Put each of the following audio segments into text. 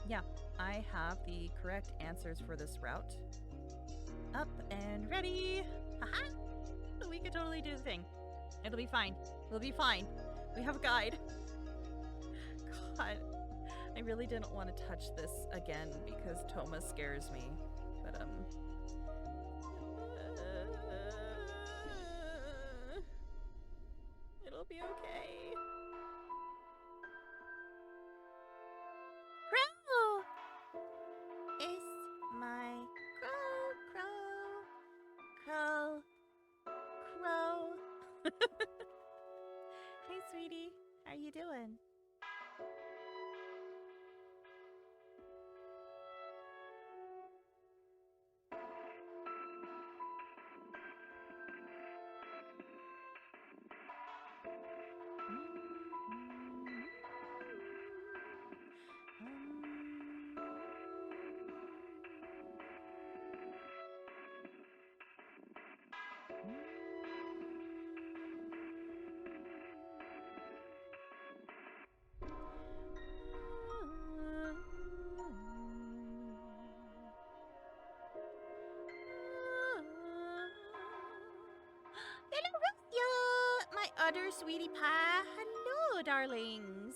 Yeah, I have the correct answers for this route. Up and ready. Haha! We could totally do the thing. It'll be fine. We'll be fine. We have a guide. God, I really didn't want to touch this again because Toma scares me. But, it'll be okay. Crow! It's my crow, crow, crow, crow. Hey, sweetie. How you doing? Hello, Ruthia, my other sweetie pie. Hello, darlings.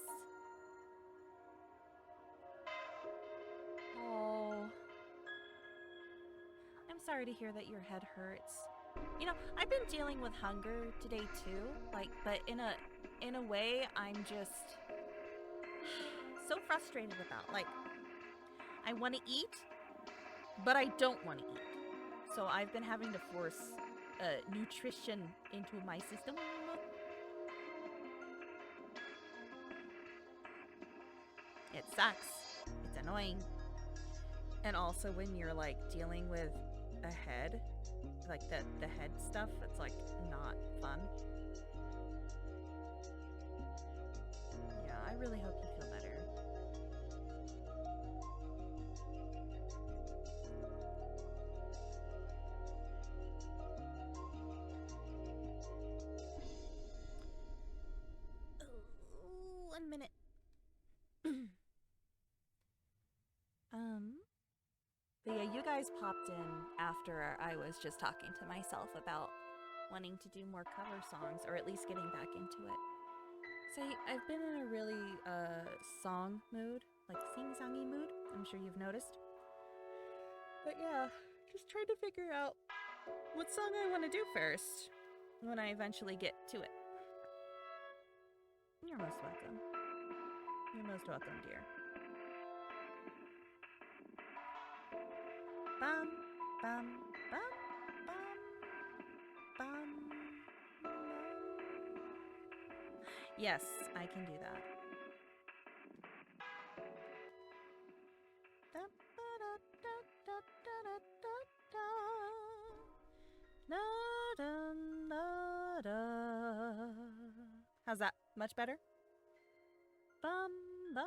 Oh, I'm sorry to hear that your head hurts. You know, I've been dealing with hunger today too. But in a way, I'm just so frustrated about. Like, I want to eat, but I don't want to eat. So I've been having to force nutrition into my system. It sucks. It's annoying. And also when you're like dealing with a head, like the head stuff, it's like not fun. Yeah, I really hope you feel better. Ooh, 1 minute. But yeah, you guys popped in after I was just talking to myself about wanting to do more cover songs, or at least getting back into it. So I've been in a really song mood, like sing-songy mood. I'm sure you've noticed. But yeah, just trying to figure out what song I want to do first when I eventually get to it. You're most welcome. You're most welcome, dear. Bum, bum, bum, bum, bum, bum. Yes, I can do that. How's that? Much better? Bum, bum.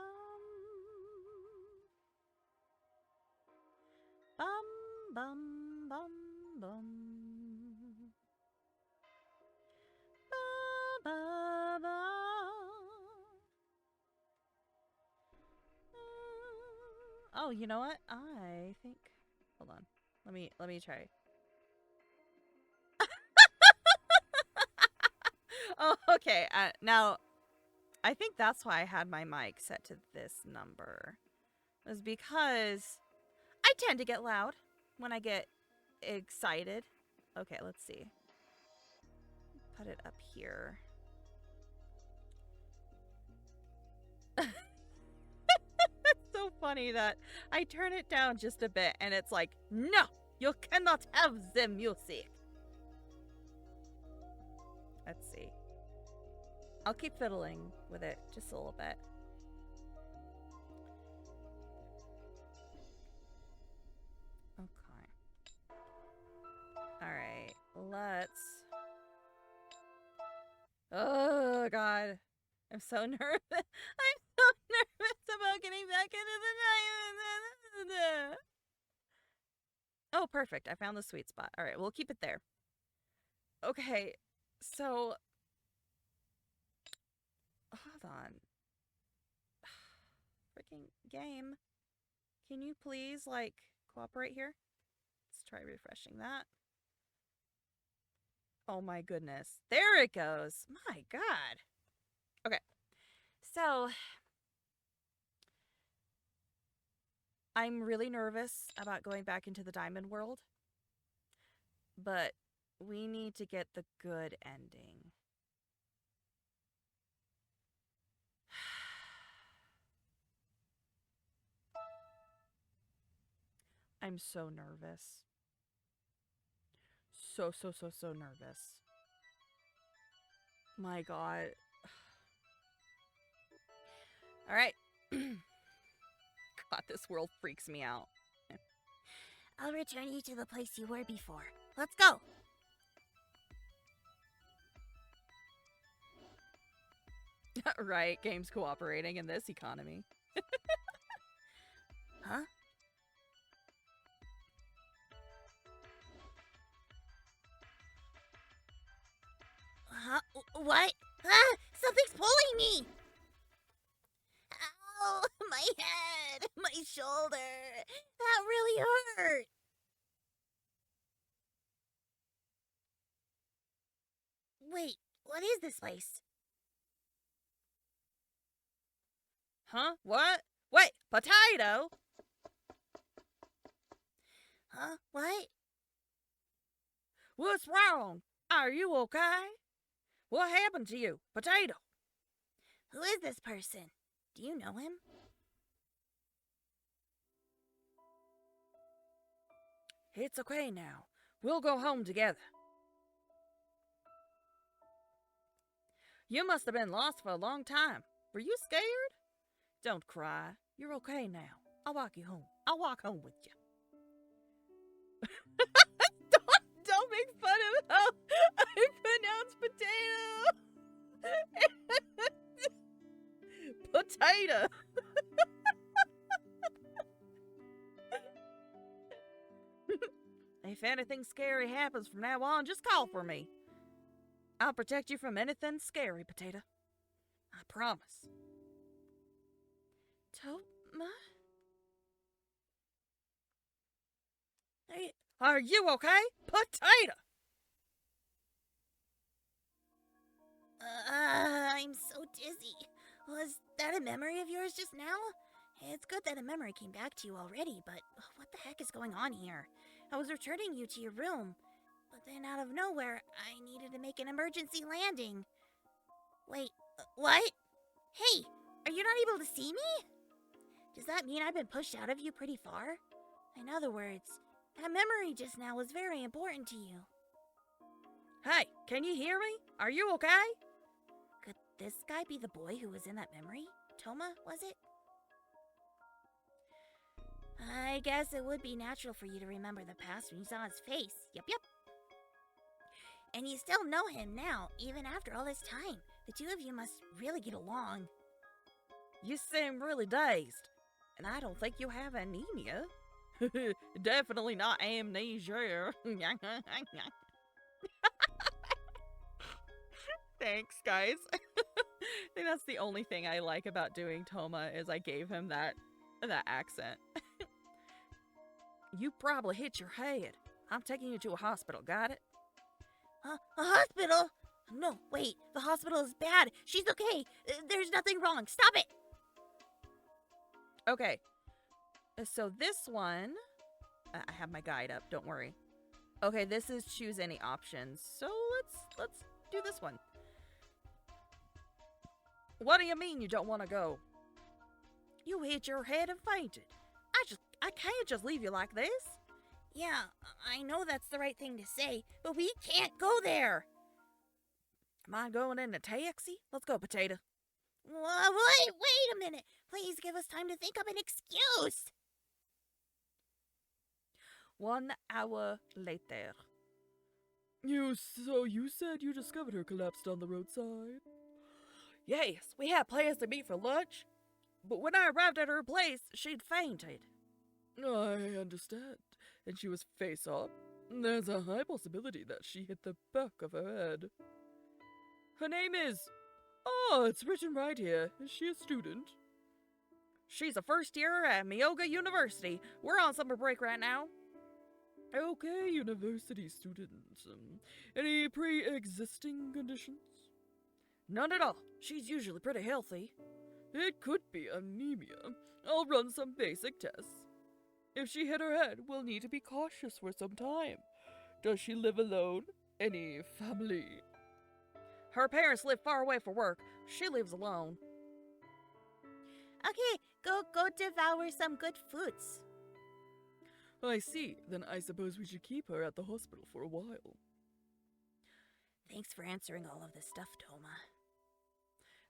Bum, bum, bum, bum. Ba, ba, ba. Oh, you know what? I think. Hold on. Let me try. Oh, okay. Now, I think that's why I had my mic set to this number. It was because I tend to get loud when I get excited. Okay, let's see. Put it up here. It's so funny that I turn it down just a bit and it's like, no, you cannot have the music. Let's see. I'll keep fiddling with it just a little bit. Okay. Alright, let's... Oh, God. I'm so nervous. I'm so nervous about getting back into the night. Oh, perfect. I found the sweet spot. Alright, we'll keep it there. Okay, so... Hold on. Freaking game. Can you please, like, cooperate here? Let's try refreshing that. Oh my goodness. There it goes. My God. Okay. So, I'm really nervous about going back into the diamond world. But we need to get the good ending. I'm so nervous. So nervous. My God. All right. God, this world freaks me out. I'll return you to the place you were before. Let's go! Right, games cooperating in this economy. Huh? Huh? What? Ah! Something's pulling me! Ow! My head! My shoulder! That really hurt! Wait, what is this place? Huh? What? Wait, potato? Huh? What? What's wrong? Are you okay? What happened to you, potato? Who is this person? Do you know him? It's okay now. We'll go home together. You must have been lost for a long time. Were you scared? Don't cry. You're okay now. I'll walk you home. I'll walk home with you. don't make fun of how I pronounce potato. Potato. If anything scary happens from now on, just call for me. I'll protect you from anything scary, potato. I promise. Toma? Hey, are you okay? Potato! I'm so dizzy. Was that a memory of yours just now? It's good that a memory came back to you already, but what the heck is going on here? I was returning you to your room, but then out of nowhere, I needed to make an emergency landing. Wait, what? Hey, are you not able to see me? Does that mean I've been pushed out of you pretty far? In other words, that memory just now was very important to you. Hey, can you hear me? Are you okay? Could this guy be the boy who was in that memory? Toma, was it? I guess it would be natural for you to remember the past when you saw his face. Yep. And you still know him now, even after all this time. The two of you must really get along. You seem really dazed, and I don't think you have anemia. Definitely not amnesia. Thanks, guys. I think that's the only thing I like about doing Toma is I gave him that accent. You probably hit your head. I'm taking you to a hospital, got it? A hospital? No, wait, the hospital is bad. She's okay. There's nothing wrong. Stop it! Okay. So this one, I have my guide up, don't worry. Okay, this is choose any options. So let's do this one. What do you mean you don't want to go? You hit your head and fainted. I can't just leave you like this. Yeah, I know that's the right thing to say, but we can't go there. Mind going in a taxi? Let's go, potato. Wait a minute. Please give us time to think of an excuse. 1 hour later. So you said you discovered her collapsed on the roadside? Yes, we had plans to meet for lunch, but when I arrived at her place, she'd fainted. I understand. And she was face up. There's a high possibility that she hit the back of her head. Her name is... Oh, it's written right here. Is she a student? She's a first year at Myoga University. We're on summer break right now. Okay, university students. Any pre-existing conditions? None at all. She's usually pretty healthy. It could be anemia. I'll run some basic tests. If she hit her head, we'll need to be cautious for some time. Does she live alone? Any family? Her parents live far away for work. She lives alone. Okay, go devour some good foods. I see. Then I suppose we should keep her at the hospital for a while. Thanks for answering all of this stuff, Toma.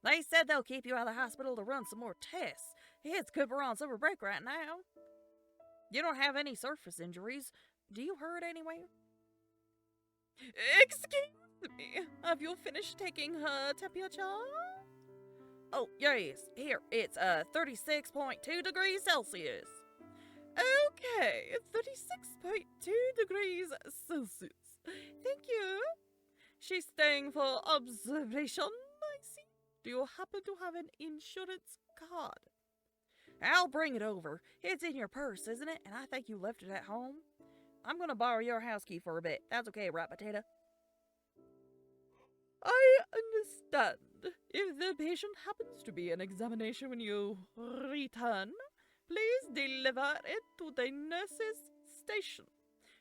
They said they'll keep you out of the hospital to run some more tests. It's good we're on summer break right now. You don't have any surface injuries. Do you hurt anywhere? Excuse me. Have you finished taking her temperature? Oh, yes. Here, it's 36.2 degrees Celsius. Okay, 36.2 degrees Celsius. Thank you. She's staying for observation, I see. Do you happen to have an insurance card? I'll bring it over. It's in your purse, isn't it? And I think you left it at home. I'm gonna borrow your house key for a bit. That's okay, right, Potato? I understand. If the patient happens to be an examination when you return, please deliver it to the nurse's station.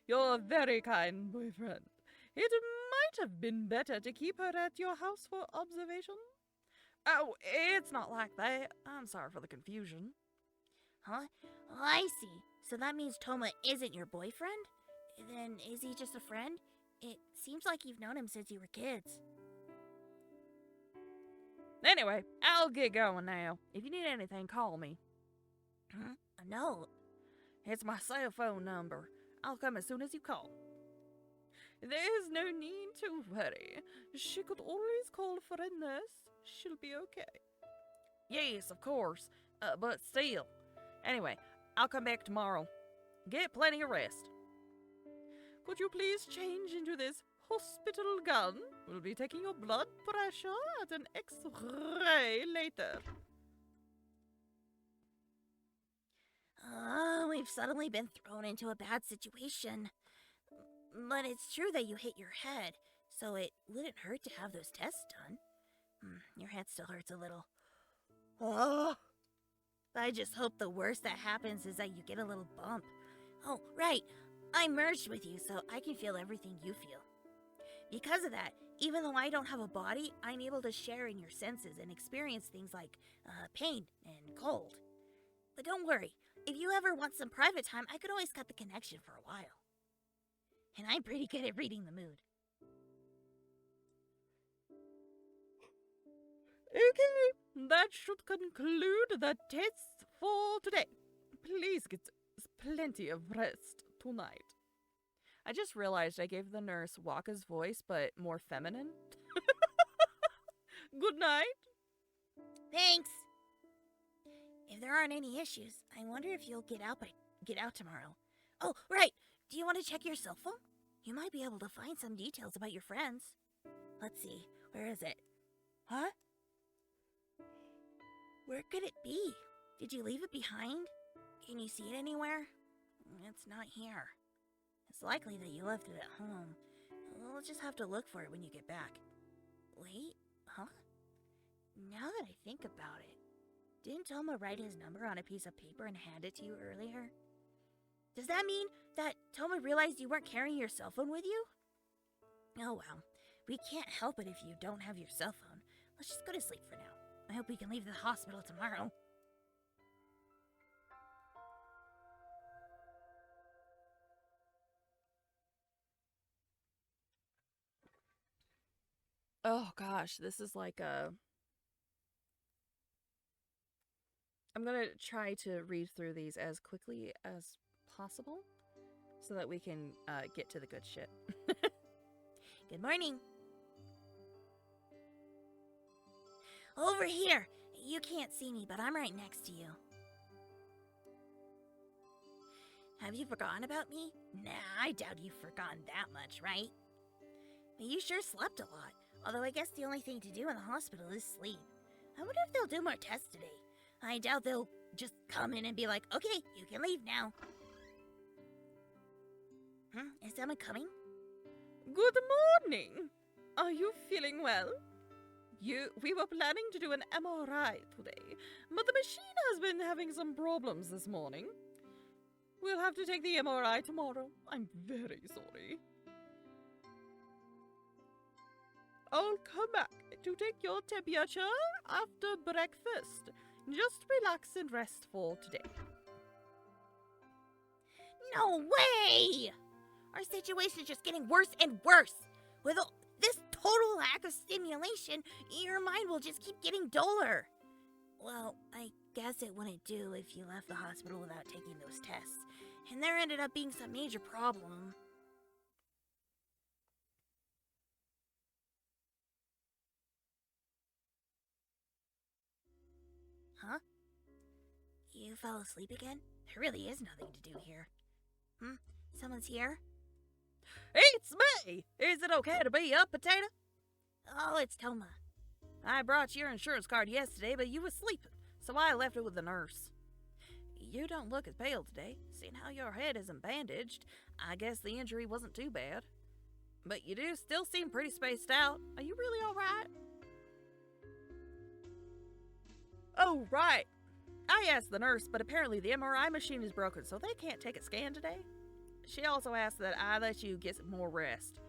You're a very kind boyfriend. It might have been better to keep her at your house for observation. Oh, it's not like that. I'm sorry for the confusion. Huh? Oh, I see. So that means Toma isn't your boyfriend? Then is he just a friend? It seems like you've known him since you were kids. Anyway, I'll get going now. If you need anything, call me. Huh? A note? It's my cell phone number. I'll come as soon as you call. There's no need to worry. She could always call for a nurse. She'll be okay. Yes, of course. But still. Anyway, I'll come back tomorrow. Get plenty of rest. Could you please change into this hospital gown? We'll be taking your blood pressure at an X-ray later. We've suddenly been thrown into a bad situation. But it's true that you hit your head, so it wouldn't hurt to have those tests done. Your head still hurts a little. Oh, I just hope the worst that happens is that you get a little bump. Oh, right. I merged with you, so I can feel everything you feel. Because of that, even though I don't have a body, I'm able to share in your senses and experience things like pain and cold. But don't worry, if you ever want some private time, I could always cut the connection for a while. And I'm pretty good at reading the mood. Okay, that should conclude the tests for today. Please get plenty of rest tonight. I just realized I gave the nurse Waka's voice, but more feminine. Good night. Thanks. If there aren't any issues, I wonder if you'll get out tomorrow. Oh, right. Do you want to check your cell phone? You might be able to find some details about your friends. Let's see. Where is it? Huh? Where could it be? Did you leave it behind? Can you see it anywhere? It's not here. It's likely that you left it at home. We'll just have to look for it when you get back. Wait, huh? Now that I think about it, didn't Toma write his number on a piece of paper and hand it to you earlier? Does that mean that Toma realized you weren't carrying your cell phone with you? Oh well, we can't help it if you don't have your cell phone. Let's just go to sleep for now. I hope we can leave the hospital tomorrow. Oh gosh, this is like a... I'm gonna try to read through these as quickly as possible so that we can get to the good shit. Good morning. Over here! You can't see me, but I'm right next to you. Have you forgotten about me? Nah, I doubt you've forgotten that much, right? But you sure slept a lot. Although I guess the only thing to do in the hospital is sleep. I wonder if they'll do more tests today. I doubt they'll just come in and be like, okay, you can leave now. Is someone coming? Good morning. Are you feeling well? We were planning to do an MRI today, but the machine has been having some problems this morning. We'll have to take the MRI tomorrow. I'm very sorry. I'll come back to take your temperature after breakfast. Just relax and rest for today. No way! Our situation is just getting worse and worse. With this total lack of stimulation, your mind will just keep getting duller. Well, I guess it wouldn't do if you left the hospital without taking those tests. And there ended up being some major problem. Huh? You fell asleep again? There really is nothing to do here. Someone's here? It's me! Is it okay to be up, Potato? Oh, it's Toma. I brought your insurance card yesterday, but you were sleeping, so I left it with the nurse. You don't look as pale today. Seeing how your head isn't bandaged, I guess the injury wasn't too bad. But you do still seem pretty spaced out. Are you really alright? Oh, right. I asked the nurse, but apparently the MRI machine is broken, so they can't take a scan today. She also asked that I let you get some more rest.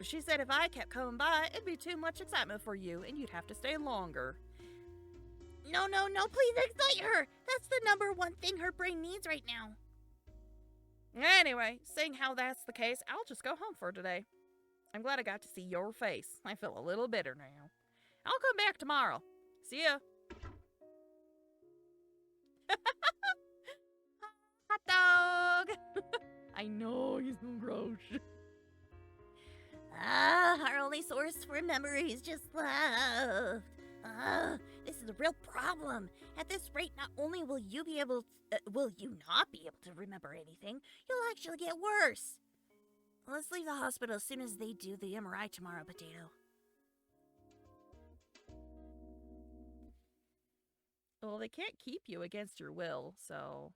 She said if I kept coming by, it'd be too much excitement for you, and you'd have to stay longer. No, please excite her! That's the number one thing her brain needs right now. Anyway, seeing how that's the case, I'll just go home for today. I'm glad I got to see your face. I feel a little better now. I'll come back tomorrow. See ya. Hot dog! I know, he's so gross. Our only source for memory is just love. This is a real problem. At this rate, not only will you not be able to remember anything, you'll actually get worse. Let's leave the hospital as soon as they do the MRI tomorrow, Potato. Well, they can't keep you against your will, so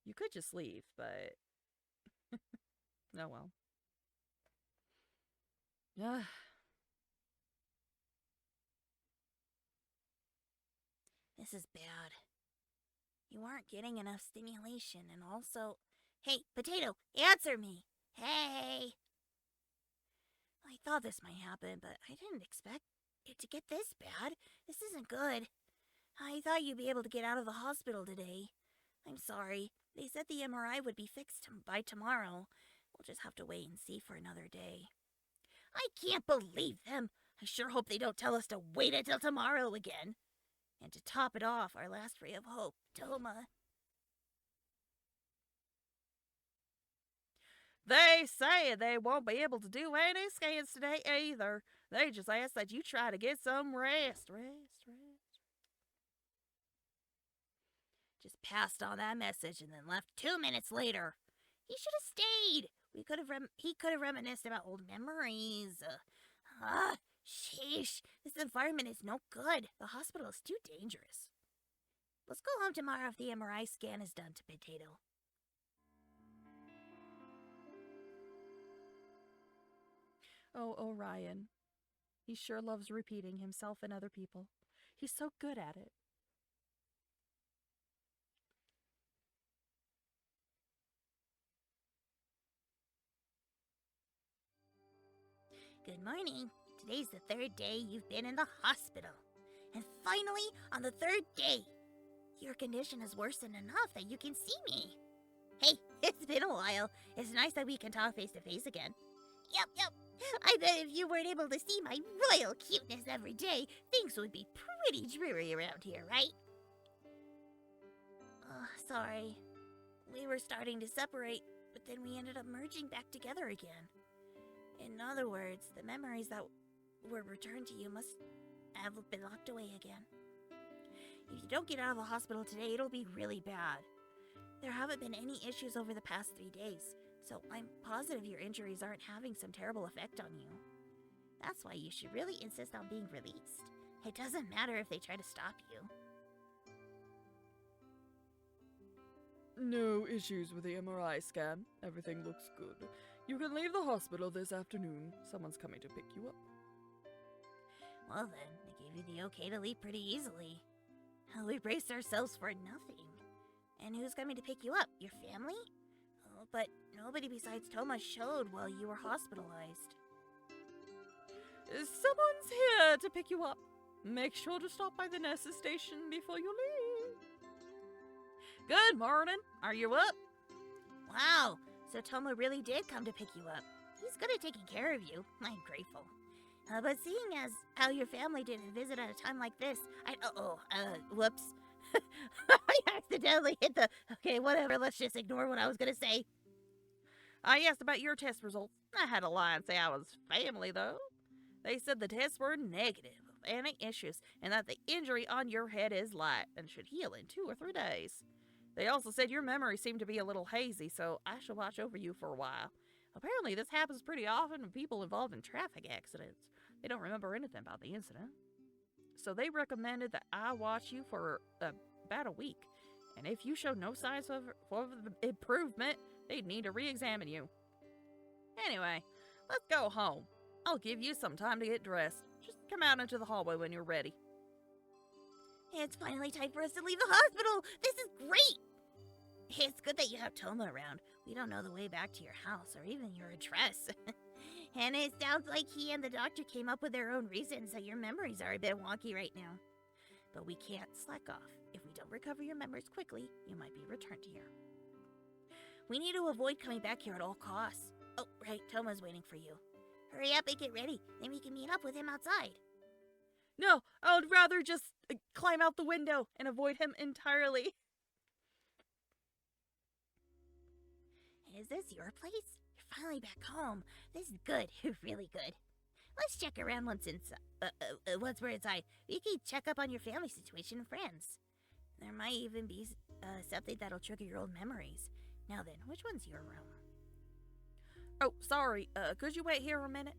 you could just leave, but oh well. This is bad. You aren't getting enough stimulation, and also... Hey, Potato, answer me! Hey! I thought this might happen, but I didn't expect it to get this bad. This isn't good. I thought you'd be able to get out of the hospital today. I'm sorry. They said the MRI would be fixed by tomorrow. We'll just have to wait and see for another day. I can't believe them! I sure hope they don't tell us to wait until tomorrow again. And to top it off, our last ray of hope, Toma. They say they won't be able to do any scans today either. They just ask that you try to get some rest. Just passed on that message and then left 2 minutes later. He should have stayed. He could have reminisced about old memories. Sheesh. This environment is no good. The hospital is too dangerous. Let's go home tomorrow if the MRI scan is done to Potato. Oh, Orion. He sure loves repeating himself and other people. He's so good at it. Good morning. Today's the 3rd day you've been in the hospital. And finally, on the 3rd day, your condition has worsened enough that you can see me. Hey, it's been a while. It's nice that we can talk face to face again. Yep. I bet if you weren't able to see my royal cuteness every day, things would be pretty dreary around here, right? Sorry. We were starting to separate, but then we ended up merging back together again. In other words, the memories that were returned to you must have been locked away again. If you don't get out of the hospital today, it'll be really bad. There haven't been any issues over the past 3 days, so I'm positive your injuries aren't having some terrible effect on you. That's why you should really insist on being released. It doesn't matter if they try to stop you. No issues with the MRI scan. Everything looks good. You can leave the hospital this afternoon. Someone's coming to pick you up. Well then, they gave you the okay to leave pretty easily. We braced ourselves for nothing. And who's coming to pick you up? Your family? Oh, but nobody besides Thomas showed while you were hospitalized. Someone's here to pick you up. Make sure to stop by the nurse's station before you leave. Good morning. Are you up? Wow, so Toma really did come to pick you up. He's good at taking care of you. I'm grateful. But seeing as how your family didn't visit at a time like this, whoops. I accidentally hit the... Okay, whatever, let's just ignore what I was gonna say. I asked about your test results. I had to lie and say I was family, though. They said the tests were negative of any issues and that the injury on your head is light and should heal in 2 or 3 days. They also said your memory seemed to be a little hazy, so I shall watch over you for a while. Apparently, this happens pretty often with people involved in traffic accidents. They don't remember anything about the incident. So they recommended that I watch you for about a week. And if you show no signs of improvement, they'd need to re-examine you. Anyway, let's go home. I'll give you some time to get dressed. Just come out into the hallway when you're ready. It's finally time for us to leave the hospital. This is great. It's good that you have Toma around. We don't know the way back to your house or even your address. And it sounds like he and the doctor came up with their own reasons that your memories are a bit wonky right now. But we can't slack off. If we don't recover your memories quickly, you might be returned here. We need to avoid coming back here at all costs. Oh, right, Toma's waiting for you. Hurry up and get ready, then we can meet up with him outside. No, I would rather just climb out the window and avoid him entirely. Is this your place? You're finally back home. This is good, really good. Let's check around once we're inside. We can check up on your family situation and friends. There might even be something that'll trigger your old memories. Now then, which one's your room? Oh, sorry. Could you wait here a minute?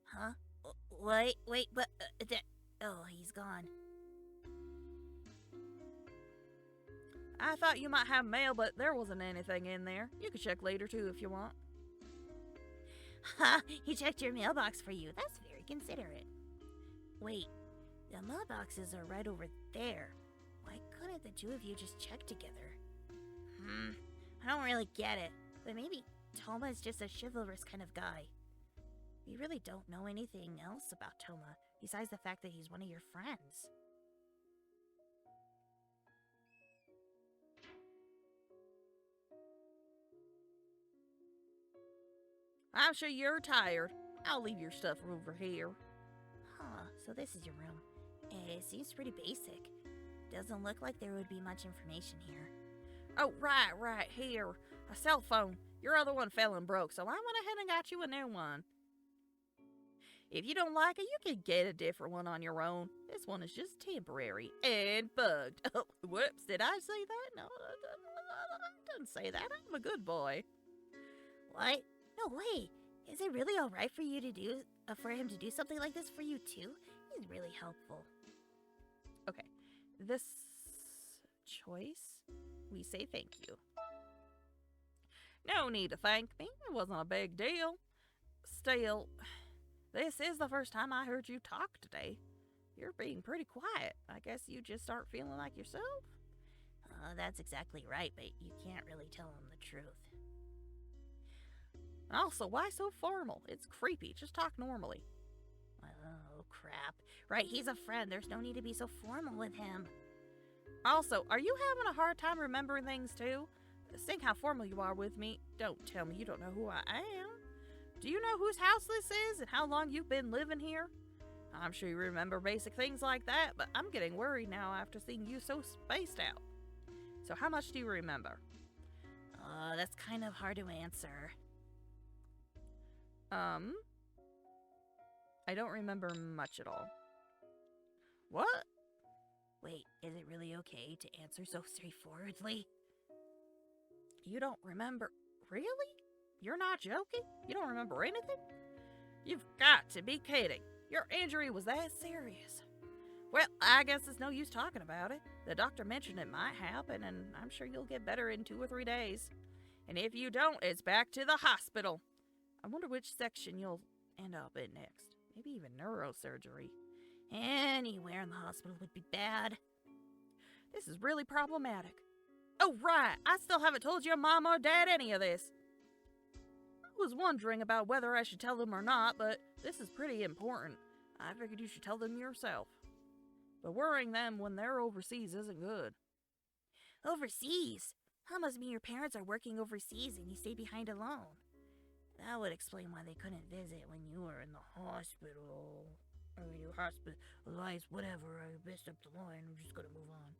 Huh? Wait, but... oh, he's gone. I thought you might have mail, but there wasn't anything in there. You can check later, too, if you want. Ha! He checked your mailbox for you. That's very considerate. Wait, the mailboxes are right over there. Why couldn't the two of you just check together? I don't really get it, but maybe Toma is just a chivalrous kind of guy. We really don't know anything else about Toma, besides the fact that he's one of your friends. I'm sure you're tired. I'll leave your stuff over here. Huh, so this is your room. It seems pretty basic. Doesn't look like there would be much information here. Oh, right, here. A cell phone. Your other one fell and broke, so I went ahead and got you a new one. If you don't like it, you can get a different one on your own. This one is just temporary and bugged. Oh, whoops, did I say that? No, I didn't say that. I'm a good boy. What? No way. Is it really all right for you to do, for him to do something like this for you too? He's really helpful. Okay, this choice, we say thank you. No need to thank me. It wasn't a big deal. Still, this is the first time I heard you talk today. You're being pretty quiet. I guess you just aren't feeling like yourself? That's exactly right, but you can't really tell him the truth. Also, why so formal? It's creepy. Just talk normally. Oh, crap. Right, he's a friend. There's no need to be so formal with him. Also, are you having a hard time remembering things too? Seeing how formal you are with me, don't tell me you don't know who I am. Do you know whose house this is and how long you've been living here? I'm sure you remember basic things like that, but I'm getting worried now after seeing you so spaced out. So how much do you remember? That's kind of hard to answer. I don't remember much at all. What? Wait, is it really okay to answer so straightforwardly? You don't remember? Really? You're not joking? You don't remember anything? You've got to be kidding. Your injury was that serious. Well, I guess it's no use talking about it. The doctor mentioned it might happen, and I'm sure you'll get better in 2 or 3 days. And if you don't, it's back to the hospital. I wonder which section you'll end up in next. Maybe even neurosurgery. Anywhere in the hospital would be bad. This is really problematic. Oh, right. I still haven't told your mom or dad any of this. I was wondering about whether I should tell them or not, but this is pretty important. I figured you should tell them yourself. But worrying them when they're overseas isn't good. Overseas? That must mean your parents are working overseas and you stay behind alone. That would explain why they couldn't visit when you were in the hospital. Or you hospitalized, whatever. I messed up the line. I'm just gonna move on.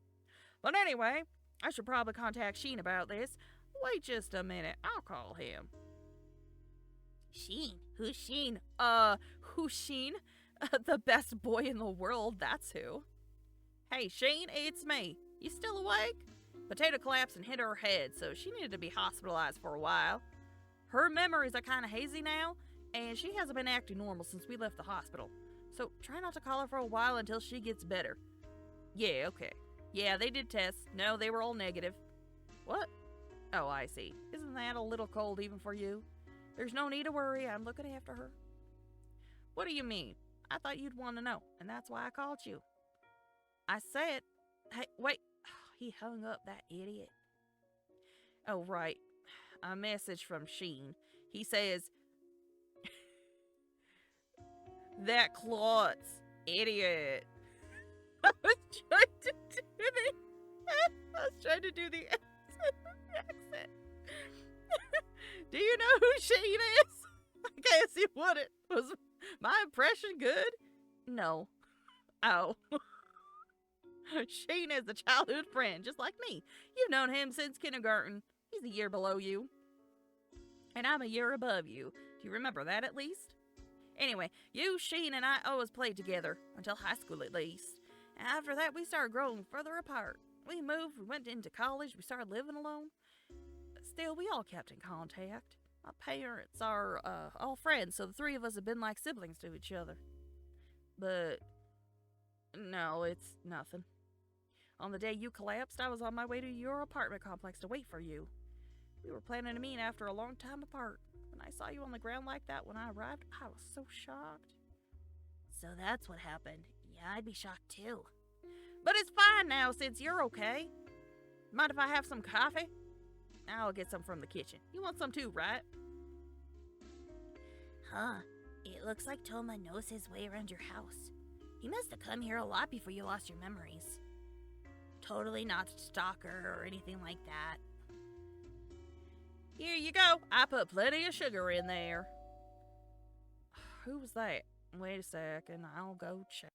But anyway, I should probably contact Sheen about this. Wait just a minute. I'll call him. Sheen? Who's Sheen? Who's Sheen? The best boy in the world, that's who. Hey, Sheen, it's me. You still awake? Potato collapsed and hit her head, so she needed to be hospitalized for a while. Her memories are kind of hazy now, and she hasn't been acting normal since we left the hospital. So try not to call her for a while until she gets better. Yeah, okay. Yeah, they did tests. No, they were all negative. What? Oh, I see. Isn't that a little cold even for you? There's no need to worry. I'm looking after her. What do you mean? I thought you'd want to know, and that's why I called you. I said... Hey, wait. He hung up, that idiot. Oh, right. A message from Sheen. He says... That clots. Idiot. I was trying to do the accent. Do you know who Sheen is? I guess you wouldn't. Was my impression good? No. Oh. Sheen is a childhood friend, just like me. You've known him since kindergarten. He's a year below you. And I'm a year above you. Do you remember that at least? Anyway, you, Sheen, and I always played together, until high school at least. After that, we started growing further apart. We moved, we went into college, we started living alone. But still, we all kept in contact. My parents are all friends, so the three of us have been like siblings to each other. But no, it's nothing. On the day you collapsed, I was on my way to your apartment complex to wait for you. We were planning to meet after a long time apart. When I saw you on the ground like that when I arrived, I was so shocked. So that's what happened. Yeah, I'd be shocked too. But it's fine now since you're okay. Mind if I have some coffee? I'll get some from the kitchen. You want some too, right? Huh. It looks like Toma knows his way around your house. He must have come here a lot before you lost your memories. Totally not a stalker or anything like that. Here you go. I put plenty of sugar in there. Who was that? Wait a second. I'll go check.